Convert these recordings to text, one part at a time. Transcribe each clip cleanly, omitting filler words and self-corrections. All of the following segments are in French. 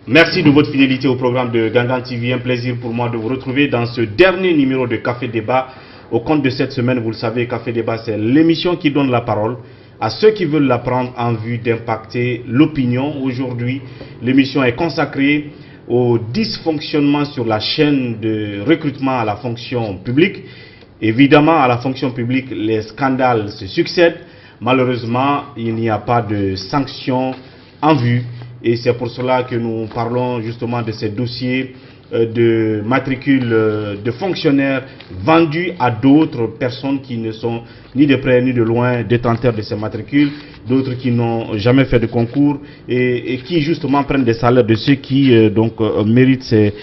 Merci de votre fidélité au programme de Gangan TV. Un plaisir pour moi de vous retrouver dans ce dernier numéro de Café Débat. Au compte de cette semaine, vous le savez, Café Débat, c'est l'émission qui donne la parole à ceux qui veulent la prendre en vue d'impacter l'opinion. Aujourd'hui, l'émission est consacrée au dysfonctionnement sur la chaîne de recrutement à la fonction publique. Évidemment, à la fonction publique, les scandales se succèdent. Malheureusement, il n'y a pas de sanctions en vue. Et c'est pour cela que nous parlons justement de ces dossiers de matricules de fonctionnaires vendus à d'autres personnes qui ne sont ni de près ni de loin détenteurs de ces matricules, d'autres qui n'ont jamais fait de concours et qui justement prennent des salaires de ceux qui méritent ces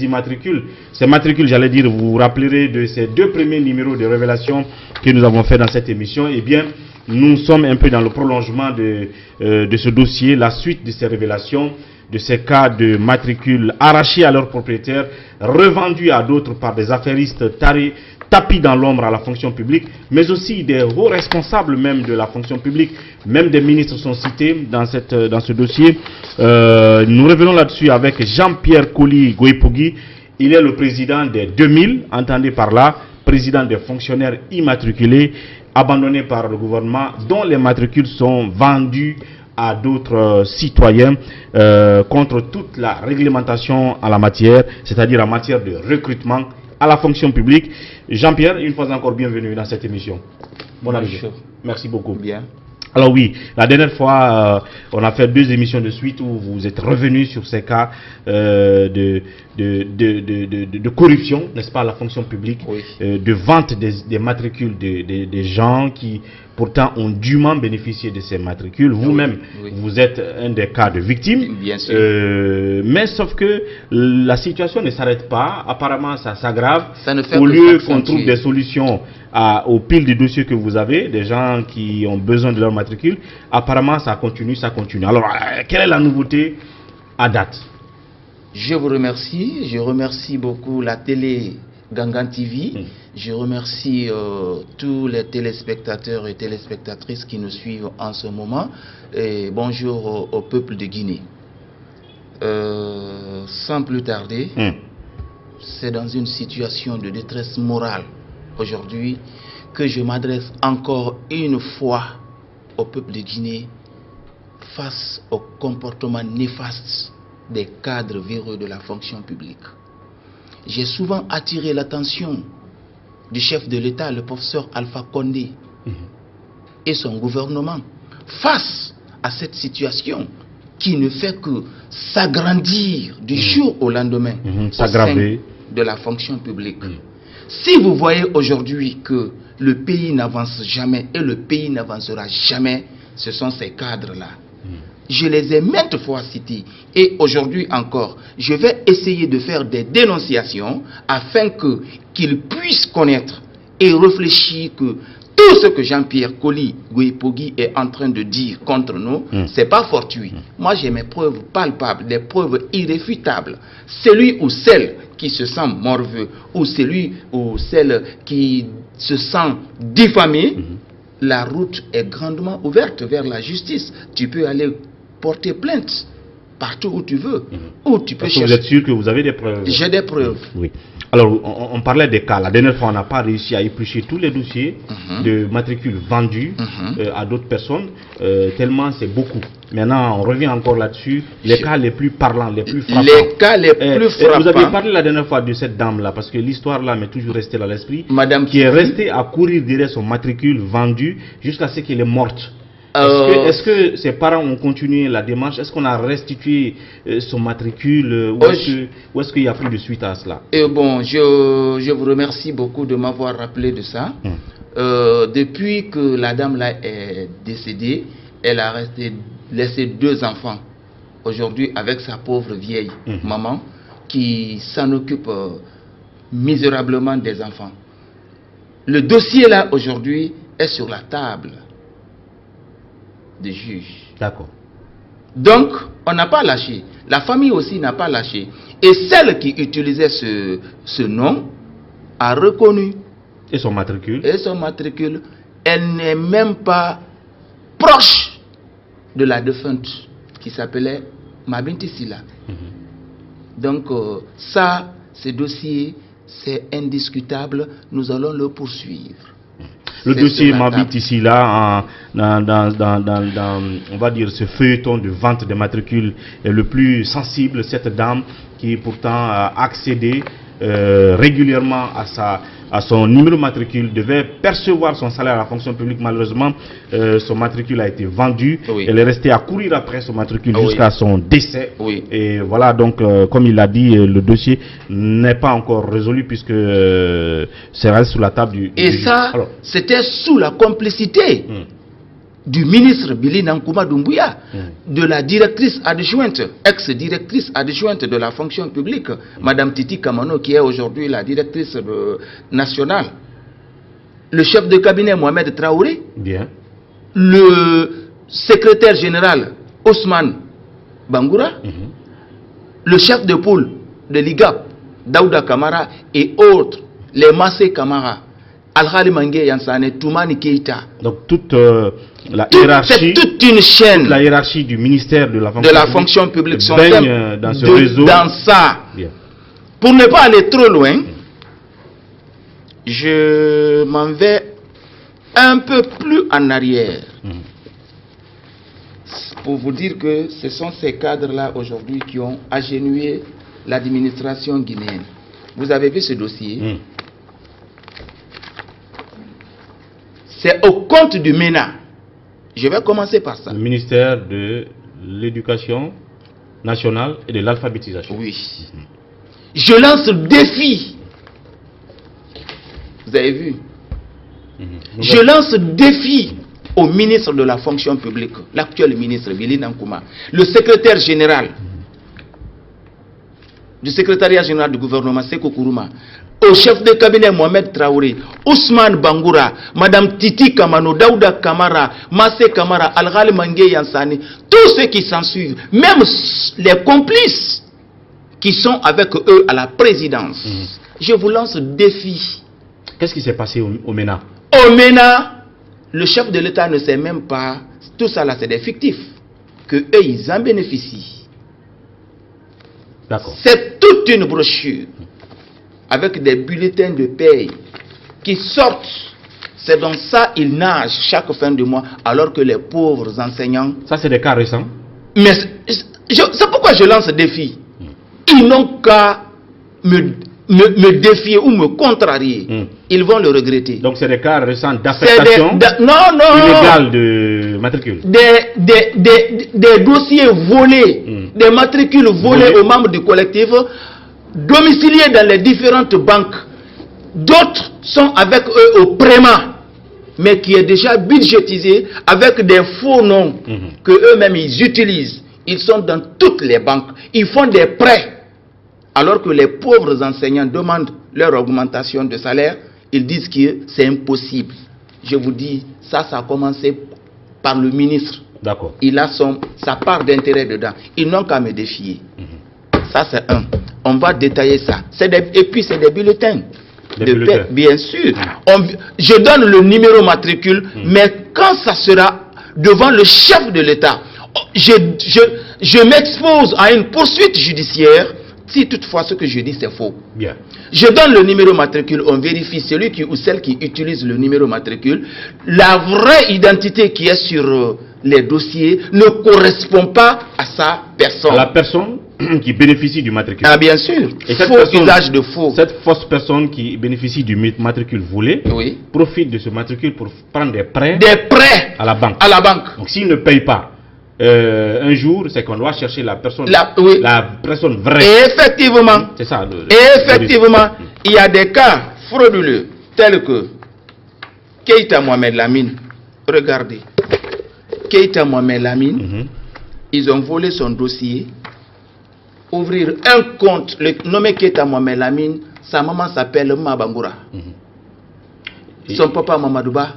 immatricules. Ces matricules, j'allais dire, vous vous rappellerez de ces deux premiers numéros de révélation que nous avons fait dans cette émission. Eh bien, nous sommes un peu dans le prolongement de ce dossier, la suite de ces révélations, de ces cas de matricules arrachés à leurs propriétaires, revendus à d'autres par des affairistes tapis dans l'ombre à la fonction publique, mais aussi des hauts responsables même de la fonction publique, même des ministres sont cités dans ce dossier. Nous revenons là-dessus avec Jean-Pierre Coly Goïpogui. Il est le président des 2000, entendez par là, président des fonctionnaires immatriculés, abandonnés par le gouvernement, dont les matricules sont vendus à d'autres citoyens contre toute la réglementation en la matière, c'est-à-dire en matière de recrutement à la fonction publique. Jean-Pierre, une fois encore, bienvenue dans cette émission. Bon arrivée. Merci beaucoup. Bien. Alors oui, la dernière fois, on a fait 2 émissions de suite où vous êtes revenu sur ces cas de corruption, n'est-ce pas, à la fonction publique, oui. De vente des matricules des gens qui pourtant ont dûment bénéficié de ces matricules. Vous-même, oui. Vous êtes un des cas de victimes. Bien sûr. Mais sauf que la situation ne s'arrête pas. Apparemment, ça s'aggrave. Au lieu qu'on trouve des solutions au pile de dossiers que vous avez, des gens qui ont besoin de leur matricule, apparemment, ça continue. Alors, quelle est la nouveauté à date? Je vous remercie. Je remercie beaucoup la télé Gangan TV. Je remercie tous les téléspectateurs et téléspectatrices qui nous suivent en ce moment. Et bonjour au peuple de Guinée. Sans plus tarder, c'est dans une situation de détresse morale aujourd'hui que je m'adresse encore une fois au peuple de Guinée face au comportement néfaste des cadres véreux de la fonction publique. J'ai souvent attiré l'attention du chef de l'État, le professeur Alpha Condé, et son gouvernement face à cette situation qui ne fait que s'agrandir du jour au lendemain au sein de la fonction publique. Si vous voyez aujourd'hui que le pays n'avance jamais et le pays n'avancera jamais, ce sont ces cadres-là. Je les ai maintes fois cités et aujourd'hui encore, je vais essayer de faire des dénonciations afin qu'ils puissent connaître et réfléchir que tout ce que Jean-Pierre Coly Goïpogui est en train de dire contre nous, c'est pas fortuit. Moi, j'ai mes preuves palpables, des preuves irréfutables. Celui ou celle qui se sent morveux ou celui ou celle qui se sent diffamé, la route est grandement ouverte vers la justice. Tu peux aller porter plainte partout où tu veux. Où tu peux chercher. Vous êtes sûr que vous avez des preuves? J'ai des preuves. Oui. Alors, on parlait des cas. La dernière fois, on n'a pas réussi à éplucher tous les dossiers de matricules vendus à d'autres personnes, tellement c'est beaucoup. Maintenant, on revient encore là-dessus. Les cas les plus parlants, les plus frappants. Les cas les plus frappants. Vous avez parlé la dernière fois de cette dame-là, parce que l'histoire là m'est toujours restée dans l'esprit. Madame qui est restée à courir derrière son matricule vendu jusqu'à ce qu'elle est morte. Est-ce que ses parents ont continué la démarche? Est-ce qu'on a restitué son matricule? Ou est-ce qu'il y a plus de suite à cela? Bon, je vous remercie beaucoup de m'avoir rappelé de ça. Depuis que la dame là est décédée, elle a laissé 2 enfants. Aujourd'hui, avec sa pauvre vieille maman qui s'en occupe misérablement des enfants. Le dossier là aujourd'hui est sur la table des juges. D'accord. Donc, on n'a pas lâché. La famille aussi n'a pas lâché. Et celle qui utilisait ce nom a reconnu. Et son matricule? Et son matricule. Elle n'est même pas proche de la défunte qui s'appelait Mabinti Silla. Donc ça, ce dossier, c'est indiscutable. Nous allons le poursuivre. Le dossier m'habite ici, là, on va dire, ce feuilleton de vente des matricules est le plus sensible. Cette dame qui pourtant a accédé régulièrement à son numéro matricule, devait percevoir son salaire à la fonction publique. Malheureusement, son matricule a été vendu. Oui. Elle est restée à courir après son matricule jusqu'à son décès. Oui. Et voilà, donc, comme il l'a dit, le dossier n'est pas encore résolu puisque c'est resté sous la table du... Et ça, c'était sous la complicité du ministre Billy Nankouma Doumbouya, de la directrice adjointe, ex-directrice adjointe de la fonction publique, Madame Titi Kamano, qui est aujourd'hui la directrice nationale, le chef de cabinet Mohamed Traoré, le secrétaire général Ousmane Bangoura, le chef de pôle de l'IGAP, Daouda Kamara et autres, les Massé Kamara, Al-Khali Mangé Yansane, Toumani Keita. Donc toute la hiérarchie, c'est toute une chaîne. La hiérarchie du ministère de la fonction publique sont dans ce réseau. Dans ça. Bien. Pour ne pas aller trop loin, je m'en vais un peu plus en arrière. Pour vous dire que ce sont ces cadres-là aujourd'hui qui ont agenouillé l'administration guinéenne. Vous avez vu ce dossier? C'est au compte du MENA. Je vais commencer par ça. Le ministère de l'Éducation nationale et de l'alphabétisation. Oui. Je lance le défi. Vous avez vu? Je lance le défi au ministre de la fonction publique, l'actuel ministre Billy Nankouma, le secrétaire général du secrétariat général du gouvernement, Seko Kourouma, au chef de cabinet Mohamed Traoré, Ousmane Bangoura, Madame Titi Kamano, Daouda Kamara, Massé Kamara, Al-Khali Mangé Yansani, tous ceux qui s'en suivent, même les complices qui sont avec eux à la présidence. Je vous lance le défi. Qu'est-ce qui s'est passé au MENA? Au MENA, le chef de l'État ne sait même pas, tout ça là c'est des fictifs, que eux ils en bénéficient. C'est toute une brochure avec des bulletins de paye qui sortent. C'est dans ça ils nagent chaque fin de mois, alors que les pauvres enseignants... Ça c'est des cas récents. Mais c'est pourquoi je lance ce défi. Ils n'ont qu'à me défier ou me contrarier. Ils vont le regretter. Donc c'est des cas récents d'affectation illégale de matricule. Des dossiers volés, des matricules volés aux membres du collectif, domiciliés dans les différentes banques. D'autres sont avec eux au PREMA, mais qui est déjà budgétisé avec des faux noms que eux-mêmes ils utilisent. Ils sont dans toutes les banques. Ils font des prêts. Alors que les pauvres enseignants demandent leur augmentation de salaire, ils disent que c'est impossible. Je vous dis, ça a commencé par le ministre. D'accord. Il a sa part d'intérêt dedans. Ils n'ont qu'à me défier. Ça, c'est un. On va détailler ça. Et puis, c'est des bulletins. Bien sûr. Je donne le numéro matricule, mais quand ça sera devant le chef de l'État, je m'expose à une poursuite judiciaire. Si toutefois ce que je dis c'est faux. Bien. Je donne le numéro matricule, on vérifie celui qui ou celle qui utilise le numéro matricule. La vraie identité qui est sur les dossiers ne correspond pas à sa personne. À la personne qui bénéficie du matricule. Ah bien sûr. Et Usage de faux. Cette fausse personne qui bénéficie du matricule volé profite de ce matricule pour prendre des prêts. À la banque. À la banque. Donc s'il ne paye pas, un jour, c'est qu'on doit chercher la personne, la personne vraie. Et effectivement, c'est ça. Effectivement, il y a des cas frauduleux tels que Keita Mohamed Lamine. Regardez, Keita Mohamed Lamine, ils ont volé son dossier, ouvrir un compte, le nommé Keita Mohamed Lamine, sa maman s'appelle Mabangura. Son papa Mamadouba.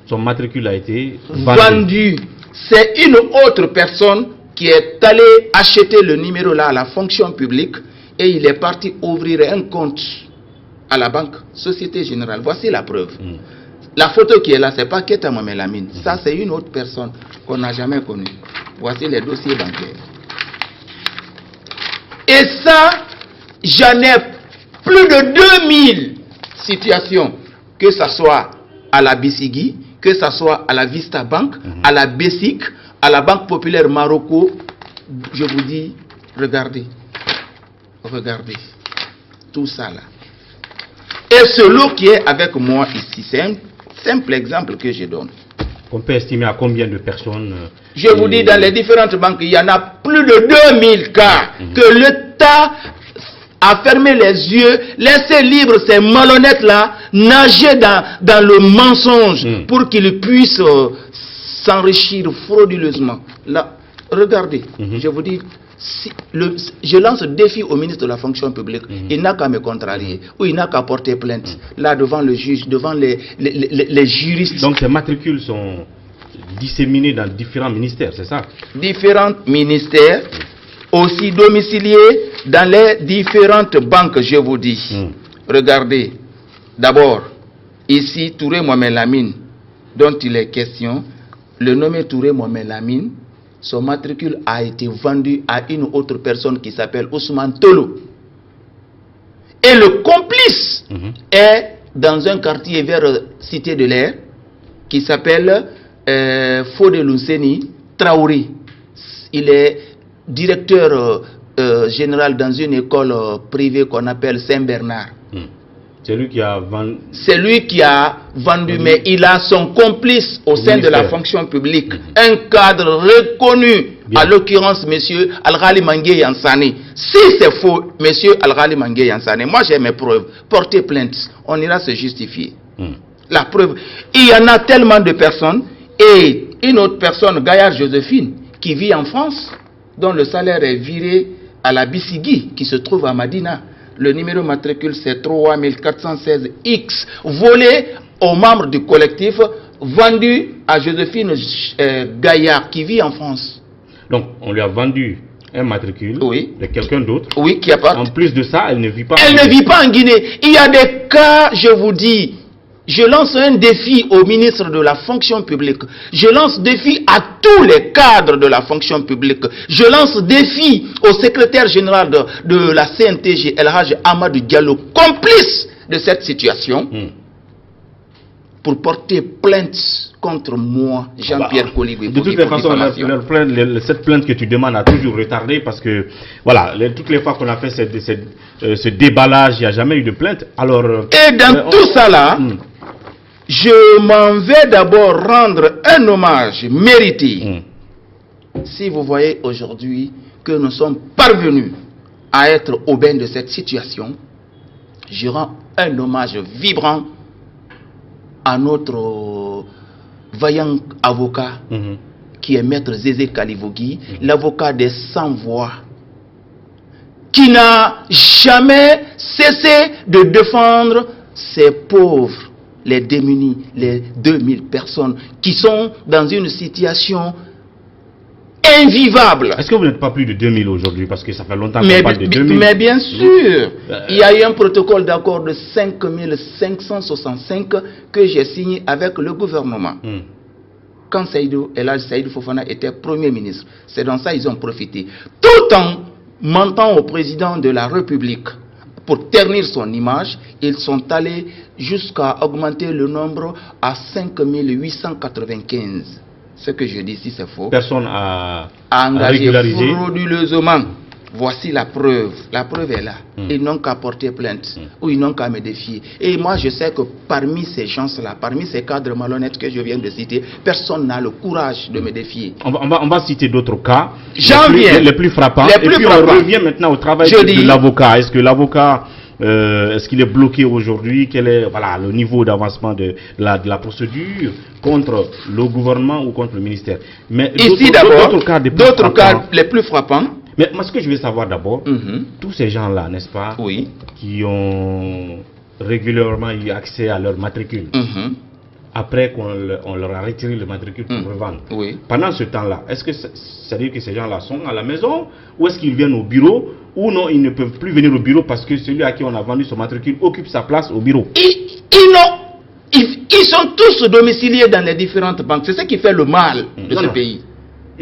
Son matricule a été vendu. C'est une autre personne qui est allée acheter le numéro là à la fonction publique et il est parti ouvrir un compte à la banque Société Générale. Voici la preuve. La photo qui est là, c'est pas Keita Mohamed Lamine. Ça, c'est une autre personne qu'on n'a jamais connue. Voici les dossiers bancaires. Et ça, j'en ai plus de 2000 situations, que ce soit à la Bissigui, que ce soit à la Vista Bank, à la BESIC, à la Banque Populaire Marocco. Je vous dis, regardez, regardez, tout ça là. Et celui qui est avec moi ici, c'est un simple exemple que je donne. On peut estimer à combien de personnes Je vous dis, dans les différentes banques, il y en a plus de 2000 cas que l'État a fermé les yeux, laissé libre ces malhonnêtes-là, nager dans le mensonge pour qu'ils puissent s'enrichir frauduleusement. Là, regardez, je vous dis, si je lance le défi au ministre de la fonction publique, il n'a qu'à me contrarier, ou il n'a qu'à porter plainte, là devant le juge, devant les juristes. Donc ces matricules sont disséminés dans différents ministères, c'est ça? Différents ministères, aussi domiciliés dans les différentes banques, je vous dis. Regardez, d'abord, ici, Touré Mohamed Lamine, dont il est question, le nommé Touré Mohamed Lamine, son matricule a été vendu à une autre personne qui s'appelle Ousmane Tolo. Et le complice est dans un quartier vers Cité de l'Air qui s'appelle Fodé Lousseni Traoré. Il est directeur général dans une école privée qu'on appelle Saint-Bernard. C'est lui qui a vendu. C'est lui qui a vendu, mais il a son complice au sein de la fonction publique, un cadre reconnu, à l'occurrence, monsieur Al-Ghali Mangué Yansani. Si c'est faux, monsieur Al-Ghali Mangué Yansani, moi j'ai mes preuves. Portez plainte, on ira se justifier. La preuve, il y en a tellement de personnes, et une autre personne, Gaillard Joséphine, qui vit en France, dont le salaire est viré à la Bissigui, qui se trouve à Madina. Le numéro matricule c'est 3416X, volé aux membres du collectif, vendu à Joséphine Gaillard qui vit en France. Donc on lui a vendu un matricule de quelqu'un d'autre. Oui, qui a pas. En plus de ça, elle ne vit pas. Elle ne vit pas en Guinée. Il y a des cas, je vous dis. Je lance un défi au ministre de la fonction publique. Je lance défi à tous les cadres de la fonction publique. Je lance défi au secrétaire général de la CNTG, El Hadj Amadou Diallo, complice de cette situation, pour porter plainte contre moi, Jean-Pierre Coligui. De toutes les façons, cette plainte que tu demandes a toujours retardé parce que, voilà, toutes les fois qu'on a fait ce déballage, il n'y a jamais eu de plainte. Alors, et dans tout ça là, je m'en vais d'abord rendre un hommage mérité. Si vous voyez aujourd'hui que nous sommes parvenus à être au bain de cette situation, je rends un hommage vibrant à notre vaillant avocat qui est maître Zézé Kalivogui, l'avocat des sans-voix, qui n'a jamais cessé de défendre ces pauvres, les démunis, les 2000 personnes qui sont dans une situation invivable. Est-ce que vous n'êtes pas plus de 2000 aujourd'hui? Parce que ça fait longtemps qu'on parle de 2000. Mais bien sûr, il y a eu un protocole d'accord de 5565 que j'ai signé avec le gouvernement. Quand El Hadj Saïdou Fofana était Premier ministre, c'est dans ça qu'ils ont profité. Tout en mentant au président de la République pour ternir son image, ils sont allés jusqu'à augmenter le nombre à 5895. Ce que je dis, si c'est faux, personne a engagé frauduleusement. Voici la preuve. La preuve est là. Ils n'ont qu'à porter plainte ou ils n'ont qu'à me défier. Et moi, je sais que parmi ces gens-là, parmi ces cadres malhonnêtes que je viens de citer, personne n'a le courage de me défier. On va citer d'autres cas. Les plus frappants. Et puis on revient maintenant au travail de l'avocat. Est-ce que l'avocat, est-ce qu'il est bloqué aujourd'hui? Quel est le niveau d'avancement de la procédure contre le gouvernement ou contre le ministère? Mais ici d'abord, d'autres cas les plus frappants. Mais moi, ce que je veux savoir d'abord, tous ces gens-là, n'est-ce pas, qui ont régulièrement eu accès à leur matricule, après qu'on leur a retiré le matricule pour revendre, pendant ce temps-là, est-ce que ça veut dire que ces gens-là sont à la maison ou est-ce qu'ils viennent au bureau ou non, ils ne peuvent plus venir au bureau parce que celui à qui on a vendu son matricule occupe sa place au bureau? Ils sont tous domiciliés dans les différentes banques. C'est ce qui fait le mal de ce pays.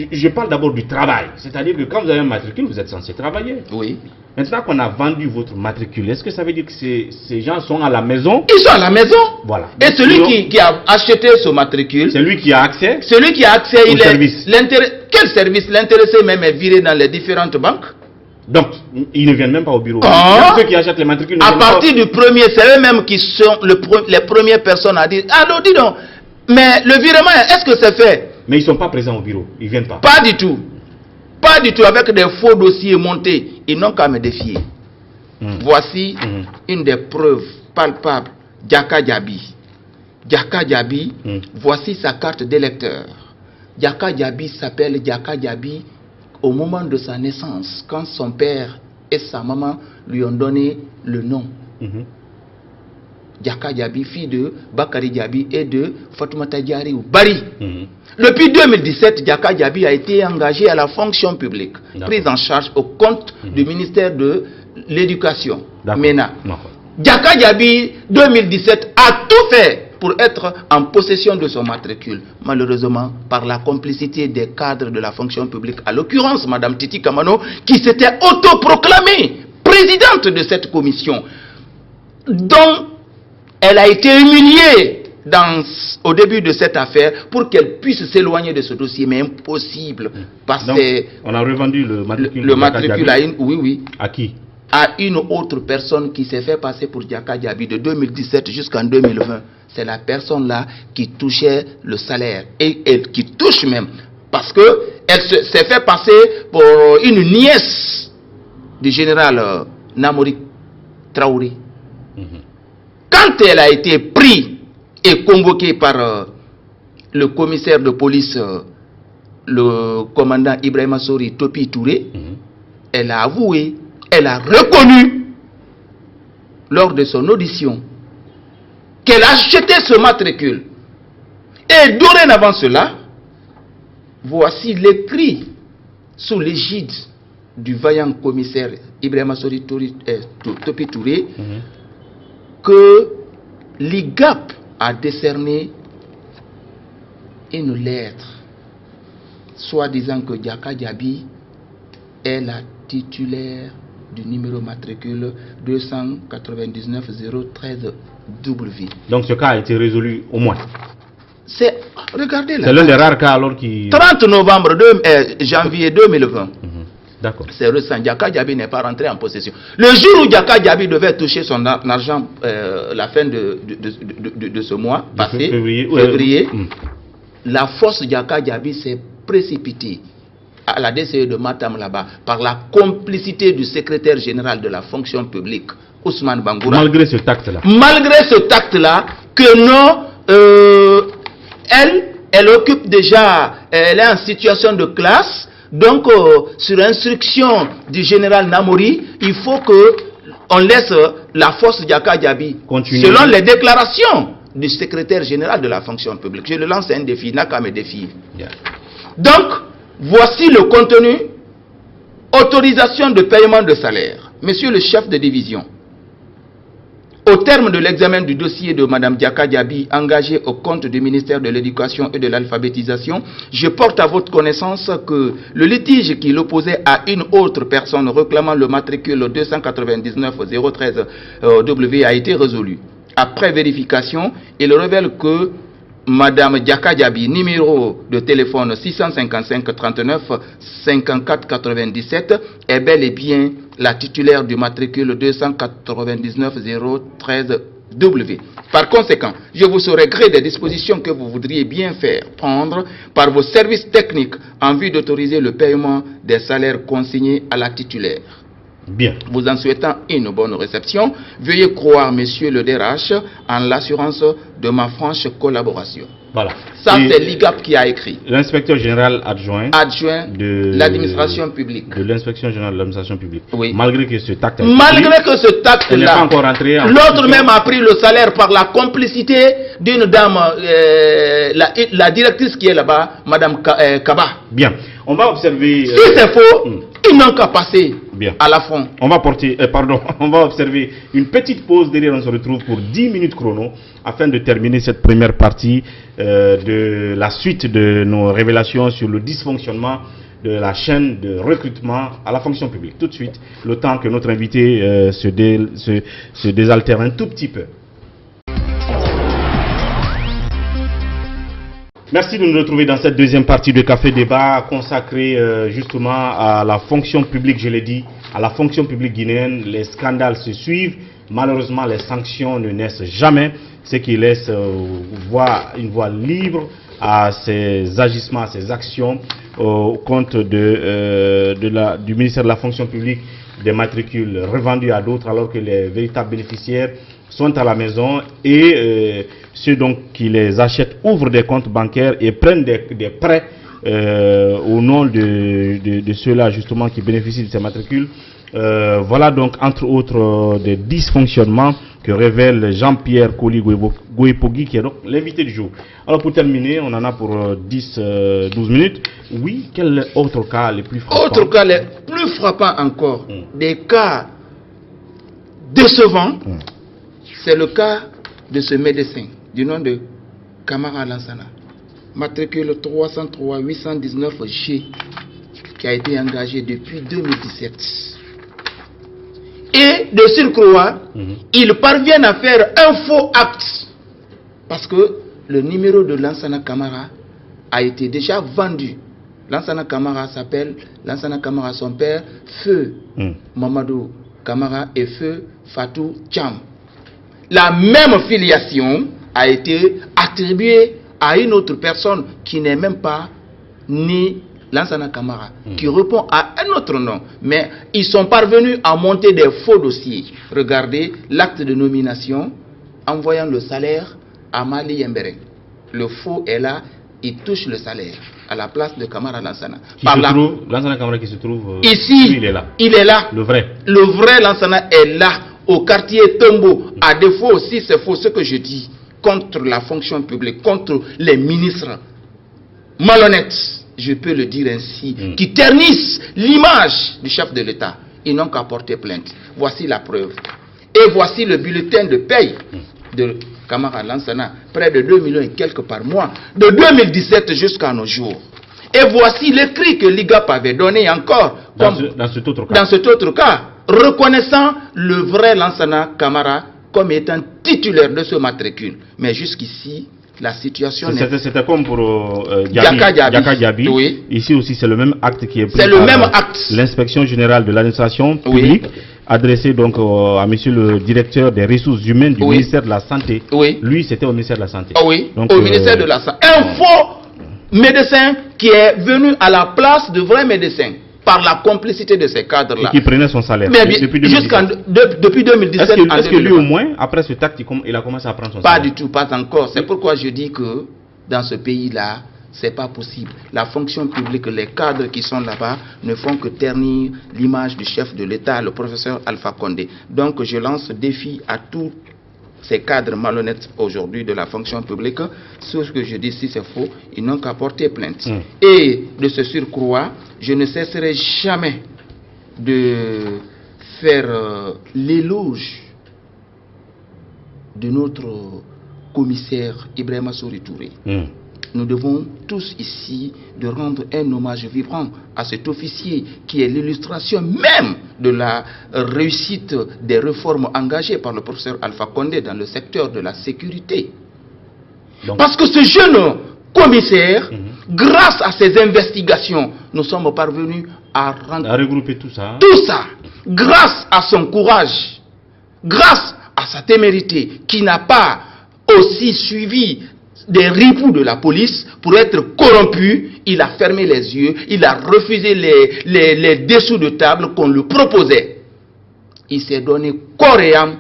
Je parle d'abord du travail. C'est-à-dire que quand vous avez un matricule, vous êtes censé travailler. Oui. Maintenant qu'on a vendu votre matricule, est-ce que ça veut dire que ces gens sont à la maison? Ils sont à la maison. Voilà. Et celui qui a acheté ce matricule, c'est lui qui a accès. Celui qui a accès, au service. Quel service? L'intéressé même est viré dans les différentes banques. Donc, ils ne viennent même pas au bureau. Ah, ceux qui achètent les matricules ne à viennent partir pas. du premier, c'est eux-mêmes qui sont les premières personnes à dire, allô, dis donc, mais le virement, est-ce que c'est fait? Mais ils ne sont pas présents au bureau, ils ne viennent pas. Pas du tout. Pas du tout, avec des faux dossiers montés. Ils n'ont qu'à me défier. Voici une des preuves palpables. Diaka Diaby. Diaka Diaby, voici sa carte d'électeur. Diaka Diaby s'appelle Diaka Diaby au moment de sa naissance, quand son père et sa maman lui ont donné le nom. Diaka Diaby, fille de Bakari Diaby et de Fatoumata Diari ou Bari. Depuis 2017, Diaka Diaby a été engagé à la fonction publique, prise en charge au compte du ministère de l'Éducation, MENA. Diaka Diaby, 2017, a tout fait pour être en possession de son matricule. Malheureusement, par la complicité des cadres de la fonction publique, à l'occurrence Mme Titi Kamano, qui s'était autoproclamée présidente de cette commission, dont elle a été humiliée au début de cette affaire pour qu'elle puisse s'éloigner de ce dossier, mais impossible. Parce que on a revendu le matricule. Le matricule à une, oui. À qui? À une autre personne qui s'est fait passer pour Diaka Diaby de 2017 jusqu'en 2020. C'est la personne là qui touchait le salaire et qui touche même parce que elle s'est fait passer pour une nièce du général Namori Traoré. Quand elle a été prise et convoquée par le commissaire de police, le commandant Ibrahima Sori Topi Touré, elle a avoué, elle a reconnu lors de son audition qu'elle a acheté ce matricule. Et dorénavant cela, voici l'écrit sous l'égide du vaillant commissaire Ibrahima Sori Topi Touré que l'IGAP a décerné une lettre soit disant que Diaka Diaby est la titulaire du numéro matricule 299 013 W. Donc ce cas a été résolu au moins. Regardez là. C'est l'un des rares cas alors qui... 30 novembre janvier 2020. D'accord. C'est récent. Diaka Diaby n'est pas rentré en possession. Le jour où Diaka Diaby devait toucher son argent, la fin de ce mois passé, février, la force Diaka Diaby s'est précipitée à la DCE de Matam là-bas par la complicité du secrétaire général de la fonction publique, Ousmane Bangoura. Malgré ce tact-là. Malgré ce tact-là, que non, elle occupe déjà, elle est en situation de classe. Donc, sur instruction du général Namori, il faut que on laisse la force Diaka Diaby continuer. Selon les déclarations du secrétaire général de la fonction publique. Je le lance un défi, n'a qu'à me défier. Donc, voici le contenu. Autorisation de paiement de salaire. Monsieur le chef de division, au terme de l'examen du dossier de Mme Diaka Diaby engagé au compte du ministère de l'Éducation et de l'Alphabétisation, je porte à votre connaissance que le litige qui l'opposait à une autre personne réclamant le matricule 299 013 W a été résolu. Après vérification, il révèle que Mme Diaka Diaby, numéro de téléphone 655 39 54 97, est bel et bien la titulaire du matricule 299 013 W. Par conséquent, je vous saurai gré des dispositions que vous voudriez bien faire prendre par vos services techniques en vue d'autoriser le paiement des salaires consignés à la titulaire. Bien. Vous en souhaitant une bonne réception, veuillez croire, monsieur le DRH, en l'assurance de ma franche collaboration. Voilà. Ça, c'est l'IGAP qui a écrit. L'inspecteur général adjoint de l'administration publique. De l'inspection générale de l'administration publique. Oui. Malgré que ce tact là, l'autre même a pris le salaire par la complicité d'une dame, la directrice qui est là-bas, Madame Kaba. Bien. On va observer... Si c'est faux, Ils n'ont qu'à passer à l'affront. On va on va observer une petite pause. Derrière, on se retrouve pour 10 minutes chrono afin de terminer cette première partie de la suite de nos révélations sur le dysfonctionnement de la chaîne de recrutement à la fonction publique. Tout de suite, le temps que notre invité se désaltère un tout petit peu. Merci de nous retrouver dans cette deuxième partie de Café Débat consacrée justement à la fonction publique, je l'ai dit, à la fonction publique guinéenne. Les scandales se suivent. Malheureusement, les sanctions ne naissent jamais, ce qui laisse une voie libre à ces agissements, à ces actions au compte du ministère de la fonction publique, des matricules revendus à d'autres alors que les véritables bénéficiaires sont à la maison et ceux donc qui les achètent ouvrent des comptes bancaires et prennent des prêts au nom de ceux-là justement qui bénéficient de ces matricules. Voilà donc entre autres des dysfonctionnements que révèle Jean-Pierre Koli-Goepogui qui est donc l'invité du jour. Alors pour terminer, on en a pour 10-12 minutes. Oui, quel autre cas les plus frappants? Autre cas les plus frappants encore, des cas décevants, c'est le cas de ce médecin du nom de Kamara Lansana, matricule 303 819 G, qui a été engagé depuis 2017. Et de surcroît, ils parviennent à faire un faux acte parce que le numéro de Lansana Kamara a été déjà vendu. Lansana Kamara s'appelle Lansana Kamara, son père, Feu Mamadou Kamara et Feu Fatou Cham. La même filiation a été attribuée à une autre personne qui n'est même pas ni Lansana Kamara, qui répond à un autre nom. Mais ils sont parvenus à monter des faux dossiers. Regardez l'acte de nomination envoyant le salaire à Mali Yembere. Le faux est là, il touche le salaire à la place de Kamara Lansana. Lansana Kamara qui se trouve ici, il est là. Il est là. Le vrai. Le vrai Lansana est là, au quartier Tombo. À défaut aussi, c'est faux ce que je dis contre la fonction publique, contre les ministres malhonnêtes, je peux le dire ainsi, qui ternissent l'image du chef de l'État. Ils n'ont qu'à porter plainte. Voici la preuve. Et voici le bulletin de paye de Kamara Lansana, près de 2 millions et quelques par mois, de 2017 jusqu'à nos jours. Et voici l'écrit que l'IGAP avait donné encore dans cet autre cas, reconnaissant le vrai Lansana Kamara comme étant titulaire de ce matricule. Mais jusqu'ici, la situation c'était comme pour Yaka Diaby. Oui. Ici aussi, c'est le même acte qui est pris. C'est le même acte. L'inspection générale de l'administration publique, adressé donc à monsieur le directeur des ressources humaines du ministère de la Santé. Lui, c'était au ministère de la Santé. Donc, au ministère de la Santé. Un faux médecin qui est venu à la place de vrai médecin par la complicité de ces cadres-là. Et qui prenait son salaire depuis 2017. Depuis 2017. Est-ce que lui au moins, après ce acte, il a commencé à prendre son salaire? Pas du tout, pas encore. C'est pourquoi je dis que dans ce pays-là, c'est pas possible. La fonction publique, les cadres qui sont là-bas ne font que ternir l'image du chef de l'État, le professeur Alpha Condé. Donc je lance défi à tous ces cadres malhonnêtes aujourd'hui de la fonction publique. Ce que je dis, si c'est faux, ils n'ont qu'à porter plainte. Et de ce surcroît, je ne cesserai jamais de faire l'éloge de notre commissaire Ibrahima Sori Touré. Nous devons tous ici de rendre un hommage vibrant à cet officier qui est l'illustration même de la réussite des réformes engagées par le professeur Alpha Condé dans le secteur de la sécurité. Parce que ce jeune commissaire, grâce à ses investigations, nous sommes parvenus à regrouper tout ça. Tout ça, grâce à son courage, grâce à sa témérité, qui n'a pas aussi suivi des ripoux de la police pour être corrompu. Il a fermé les yeux, il a refusé les dessous de table qu'on lui proposait. Il s'est donné corps et âme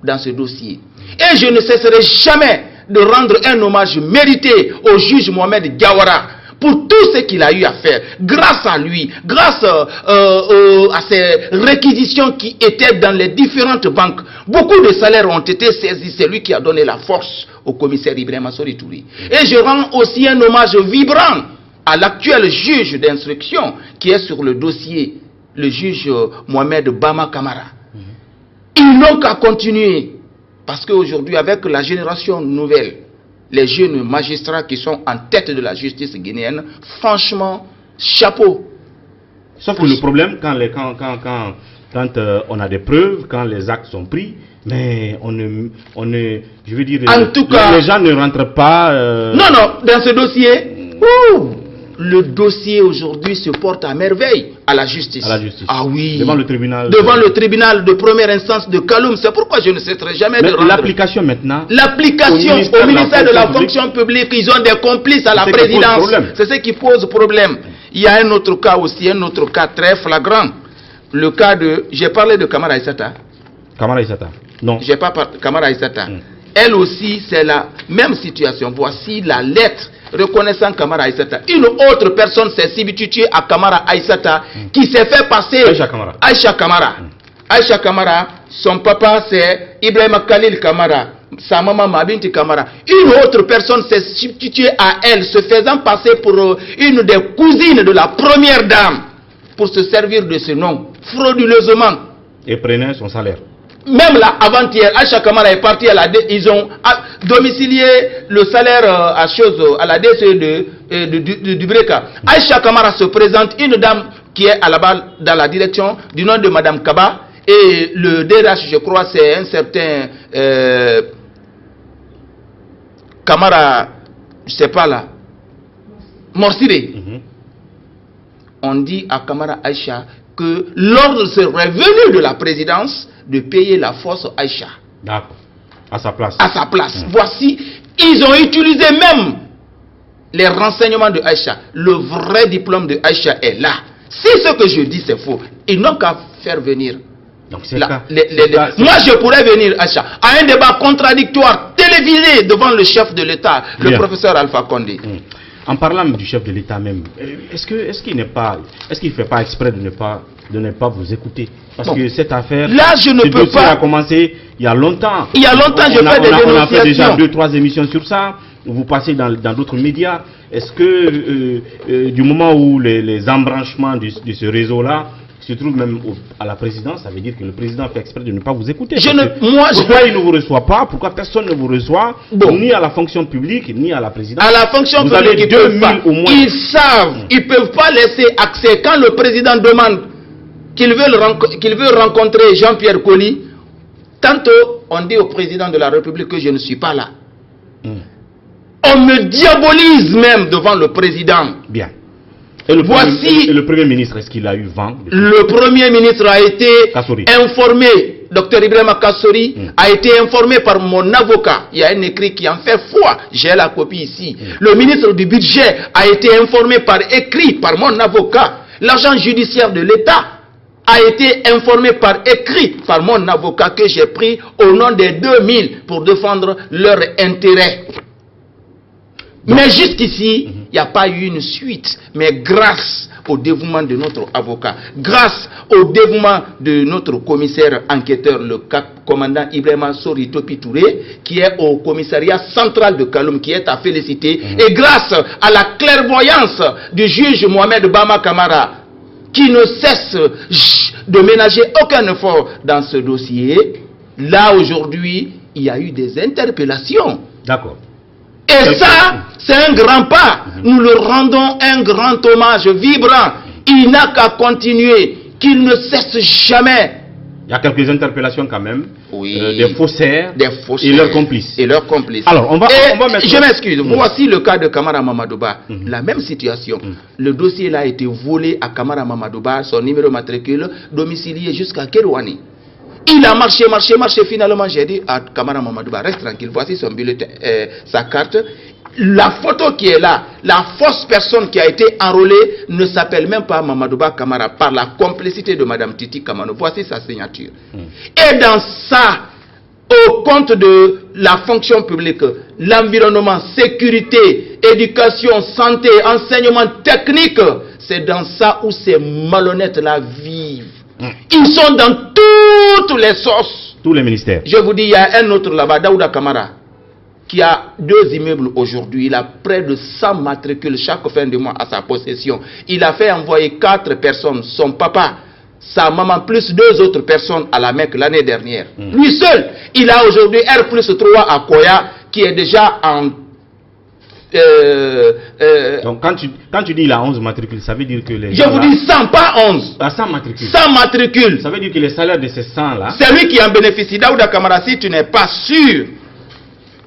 dans ce dossier. Et je ne cesserai jamais de rendre un hommage mérité au juge Mohamed Diawara pour tout ce qu'il a eu à faire. Grâce à lui, grâce à ces réquisitions qui étaient dans les différentes banques, beaucoup de salaires ont été saisis. C'est lui qui a donné la force au commissaire Ibrahima Sori Touré. Et je rends aussi un hommage vibrant à l'actuel juge d'instruction qui est sur le dossier le juge Mohamed Bama Kamara. Ils n'ont qu'à continuer. Parce qu'aujourd'hui, avec la génération nouvelle, les jeunes magistrats qui sont en tête de la justice guinéenne, franchement, chapeau. Sauf que le problème, quand on a des preuves, quand les actes sont pris, mais je veux dire, en tout cas, les gens ne rentrent pas... Non, dans ce dossier, le dossier aujourd'hui se porte à merveille à la justice. À la justice. Ah oui. Devant le tribunal. Devant le tribunal de première instance de Kaloum. C'est pourquoi je ne cesserai jamais de rendre. L'application maintenant. L'application au ministère de la fonction publique, ils ont des complices à la présidence. C'est ce qui pose problème. Il y a un autre cas aussi, un autre cas très flagrant. Le cas de... J'ai parlé de Kamara Aïssata. Kamara Aïssata. Non. J'ai pas parlé de Kamara Aïssata. Elle aussi, c'est la même situation. Voici la lettre reconnaissant Kamara Aïssata. Une autre personne s'est substituée à Kamara Aïssata qui s'est fait passer... Aïcha Kamara. Aïcha Kamara, son papa c'est Ibrahim Khalil Kamara, sa maman Mabinti Kamara. Une autre personne s'est substituée à elle, se faisant passer pour une des cousines de la première dame, pour se servir de ce nom, frauduleusement. Et prenait son salaire. Même là, avant-hier, Aïcha Kamara est parti à la ils ont domicilié le salaire à la DCE du Breka. Aïcha Kamara se présente, une dame qui est à la base dans la direction du nom de Madame Kaba, et le DRH, je crois, c'est un certain Kamara, je sais pas là, Morsire. On dit à Kamara Aïcha que l'ordre serait venu de la présidence de payer la force Aïcha. D'accord. À sa place. À sa place. Voici, ils ont utilisé même les renseignements de Aïcha. Le vrai diplôme de Aïcha est là. Si ce que je dis c'est faux, ils n'ont qu'à faire venir. Donc moi je pourrais venir Aïcha à un débat contradictoire télévisé devant le chef de l'État, le professeur Alpha Condé. En parlant du chef de l'État même, est-ce qu'il ne fait pas exprès de ne pas vous écouter? Parce que cette affaire, là, je ne peux pas. A commencé il y a longtemps. Il y a longtemps, je fais des dénonciations. On a fait déjà 2-3 émissions sur ça. Vous passez dans d'autres médias. Est-ce que du moment où les embranchements de ce réseau-là se trouvent même à la présidence, ça veut dire que le président fait exprès de ne pas vous écouter? Pourquoi il ne vous reçoit pas? Pourquoi personne ne vous reçoit? Ni à la fonction publique, ni à la présidence. À la fonction publique, ils peuvent pas. Ils savent, ils ne peuvent pas laisser accès. Quand le président demande qu'il veut rencontrer Jean-Pierre Coly, tantôt on dit au président de la République que je ne suis pas là. On me diabolise même devant le président. Bien. Et le Premier ministre, est-ce qu'il a eu vent? Le Premier ministre a été informé, Dr Ibrahim Kassori a été informé par mon avocat. Il y a un écrit qui en fait foi, j'ai la copie ici. Le ministre du budget a été informé par écrit par mon avocat. L'agent judiciaire de l'État a été informé par écrit par mon avocat que j'ai pris au nom des 2000 pour défendre leurs intérêts. Mais jusqu'ici, il n'y a pas eu une suite. Mais grâce au dévouement de notre avocat, grâce au dévouement de notre commissaire enquêteur, le commandant Ibrahima Soritopi Touré, qui est au commissariat central de Kaloum, qui est à féliciter, et grâce à la clairvoyance du juge Mohamed Bama Kamara, qui ne cesse de ménager aucun effort dans ce dossier, là aujourd'hui, il y a eu des interpellations. D'accord. Et ça, c'est un grand pas. Nous le rendons un grand hommage vibrant. Il n'a qu'à continuer, qu'il ne cesse jamais. Il y a quelques interpellations quand même. Oui. Des faussaires et leurs complices. Alors, on va mettre... Je m'excuse. Voici le cas de Kamara Mamadouba. La même situation. Le dossier là a été volé à Kamara Mamadouba, son numéro matricule, domicilié jusqu'à Kerouani. Il a marché, finalement j'ai dit à Kamara Mamadouba, reste tranquille, voici son bulletin, sa carte. La photo qui est là, la fausse personne qui a été enrôlée ne s'appelle même pas Mamadouba Kamara, par la complicité de Madame Titi Kamano. Voici sa signature. Et dans ça, au compte de la fonction publique, l'environnement, sécurité, éducation, santé, enseignement technique, c'est dans ça où ces malhonnêtes-là vivent. Ils sont dans toutes les sauces. Tous les ministères. Je vous dis, il y a un autre là-bas, Daouda Kamara, qui a 2 immeubles aujourd'hui. Il a près de 100 matricules chaque fin de mois à sa possession. Il a fait envoyer 4 personnes. Son papa, sa maman plus 2 autres personnes à la Mecque l'année dernière. Lui seul, il a aujourd'hui R+3 à Koya qui est déjà en... Donc quand tu dis il a 11 matricules, ça veut dire que les... Je vous dis 100, pas 11. À 100 matricules. 100 matricules. Ça veut dire que les salaires de ces 100 là... C'est lui qui en bénéficie. Daouda Kamara, si tu n'es pas sûr,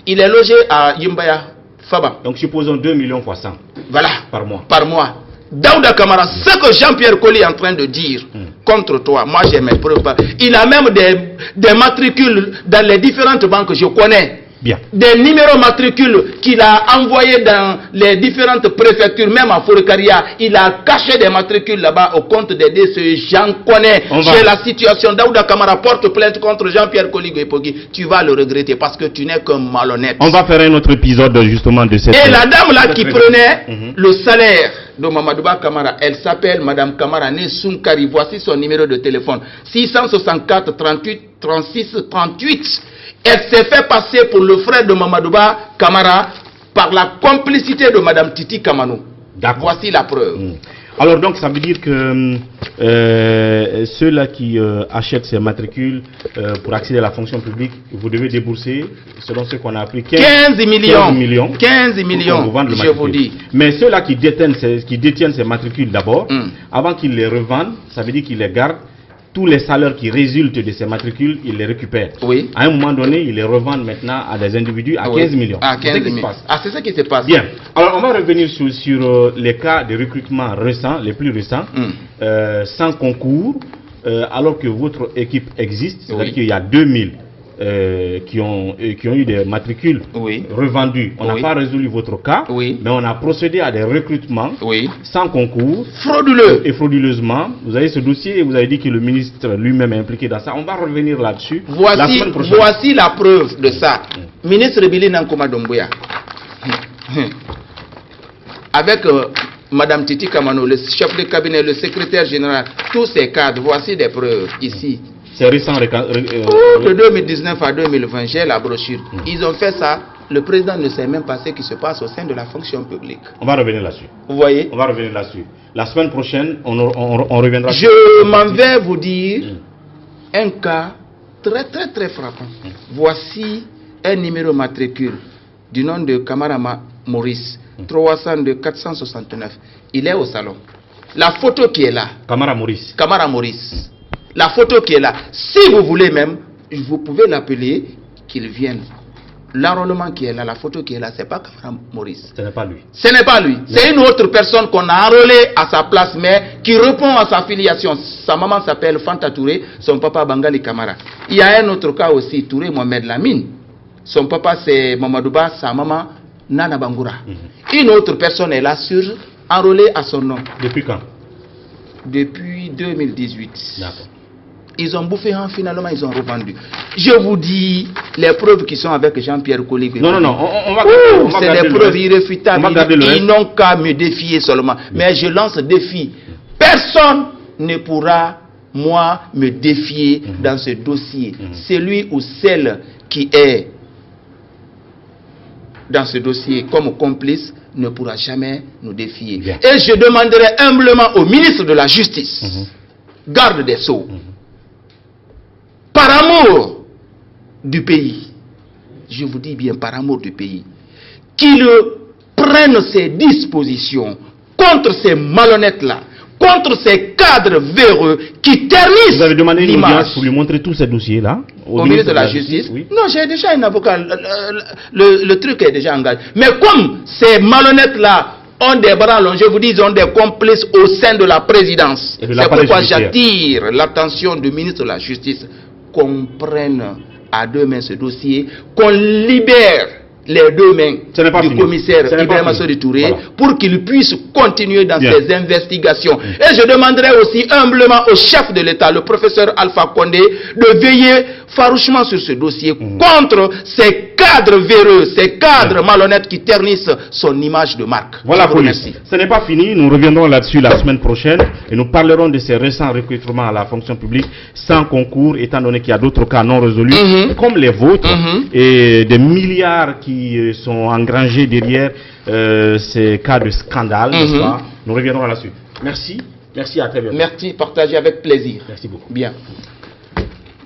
il est logé à Yimbaya Faba. Donc supposons 2 millions fois 100. Voilà. Par mois. Par mois. Daouda Kamara, ce que Jean-Pierre Colli est en train de dire contre toi, moi j'ai mes preuves. Il a même des matricules dans les différentes banques, je connais. Bien. Des numéros matricules qu'il a envoyés dans les différentes préfectures, même à Forcaria. Il a caché des matricules là-bas au compte des DCE. J'en connais. J'ai la situation. Daouda Kamara porte plainte contre Jean-Pierre Colli Guepogui. Tu vas le regretter parce que tu n'es qu'un malhonnête. On va faire un autre épisode justement de cette... Et la dame là qui prenait le salaire de Mamadouba Kamara, elle s'appelle Madame Kamara Nesunkari. Voici son numéro de téléphone. 664 38 36 38. Elle s'est fait passer pour le frère de Mamadouba Kamara par la complicité de Madame Titi Kamano. Voici la preuve. Alors donc ça veut dire que ceux-là qui achètent ces matricules pour accéder à la fonction publique, vous devez débourser, selon ce qu'on a appris, 15 millions. 15 millions, je vous dis. Mais ceux-là qui détiennent ces matricules d'abord, avant qu'ils les revendent, ça veut dire qu'ils les gardent. Tous les salaires qui résultent de ces matricules, ils les récupèrent. Oui. À un moment donné, ils les revendent maintenant à des individus à 15 millions. À 15 millions. C'est ce qui se passe. Bien. Alors, on va revenir sur les cas de recrutement récents, les plus récents, sans concours, alors que votre équipe existe. C'est-à-dire qu'il y a 2000 qui ont eu des matricules revendus. On n'a pas résolu votre cas, mais on a procédé à des recrutements sans concours, frauduleux et frauduleusement. Vous avez ce dossier et vous avez dit que le ministre lui-même est impliqué dans ça. On va revenir là-dessus. Voici la preuve de ça. Ministre Billy Nankoma Doumbouya, avec Madame Titi Kamano, le chef de cabinet, le secrétaire général, tous ces cadres, voici des preuves ici. C'est récent. De 2019 à 2020, j'ai la brochure. Ils ont fait ça. Le président ne sait même pas ce qui se passe au sein de la fonction publique. On va revenir là-dessus. Vous voyez? On va revenir là-dessus. La semaine prochaine, on reviendra. Je m'en vais vous dire un cas très frappant. Voici un numéro matricule du nom de Kamara Maurice, 302 469. Il est au salon. La photo qui est là. Kamara Maurice. Kamara Maurice. La photo qui est là, si vous voulez même, vous pouvez l'appeler, qu'il vienne. L'enrôlement qui est là, la photo qui est là, c'est pas Kamara Maurice. Ce n'est pas lui. Ce n'est pas lui. C'est une autre personne qu'on a enrôlée à sa place, mais qui répond à sa filiation. Sa maman s'appelle Fanta Touré, son papa Bangali Kamara. Il y a un autre cas aussi, Touré Mohamed Lamine. Son papa c'est Mamadouba, sa maman Nana Bangoura. Une autre personne est là enrôlée à son nom. Depuis quand? Depuis 2018. D'accord. Ils ont bouffé, finalement ils ont revendu. Je vous dis, les preuves qui sont avec Jean-Pierre Colli. Non, on va c'est des preuves irréfutables. Ils n'ont qu'à me défier seulement. Mais je lance défi. Personne ne pourra, moi, me défier dans ce dossier. Celui ou celle qui est dans ce dossier comme complice ne pourra jamais nous défier. Bien. Et je demanderai humblement au ministre de la Justice, garde des Sceaux, par amour du pays, je vous dis bien par amour du pays, qu'il prenne ses dispositions contre ces malhonnêtes-là, contre ces cadres véreux qui ternissent. Vous avez demandé une audience pour lui montrer tous ces dossiers-là au ministre de la Justice? Oui. Non, j'ai déjà un avocat. Le truc est déjà engagé. Mais comme ces malhonnêtes-là ont des bras longs, je vous dis, ils ont des complices au sein de la présidence. C'est pourquoi j'attire l'attention du ministre de la Justice qu'on prenne à deux mains ce dossier, qu'on libère les deux mains du commissaire Ibrahima Sori Touré pour qu'il puisse continuer dans ses investigations. Et je demanderai aussi humblement au chef de l'État, le professeur Alpha Condé, de veiller farouchement sur ce dossier contre ces cadres véreux, ces cadres malhonnêtes qui ternissent son image de marque. Voilà, police. Ce n'est pas fini, nous reviendrons là-dessus la semaine prochaine et nous parlerons de ces récents recrutements à la fonction publique sans concours, étant donné qu'il y a d'autres cas non résolus, comme les vôtres, et des milliards qui sont engrangés derrière ces cas de scandale, n'est-ce pas? Nous reviendrons là-dessus. Merci. Merci, à très bientôt. Merci, partagez avec plaisir. Merci beaucoup. Bien.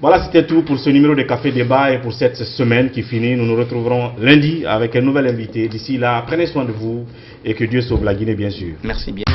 Voilà, c'était tout pour ce numéro de Café Débat et pour cette semaine qui finit. Nous nous retrouverons lundi avec un nouvel invité. D'ici là, prenez soin de vous et que Dieu sauve la Guinée, bien sûr. Merci bien.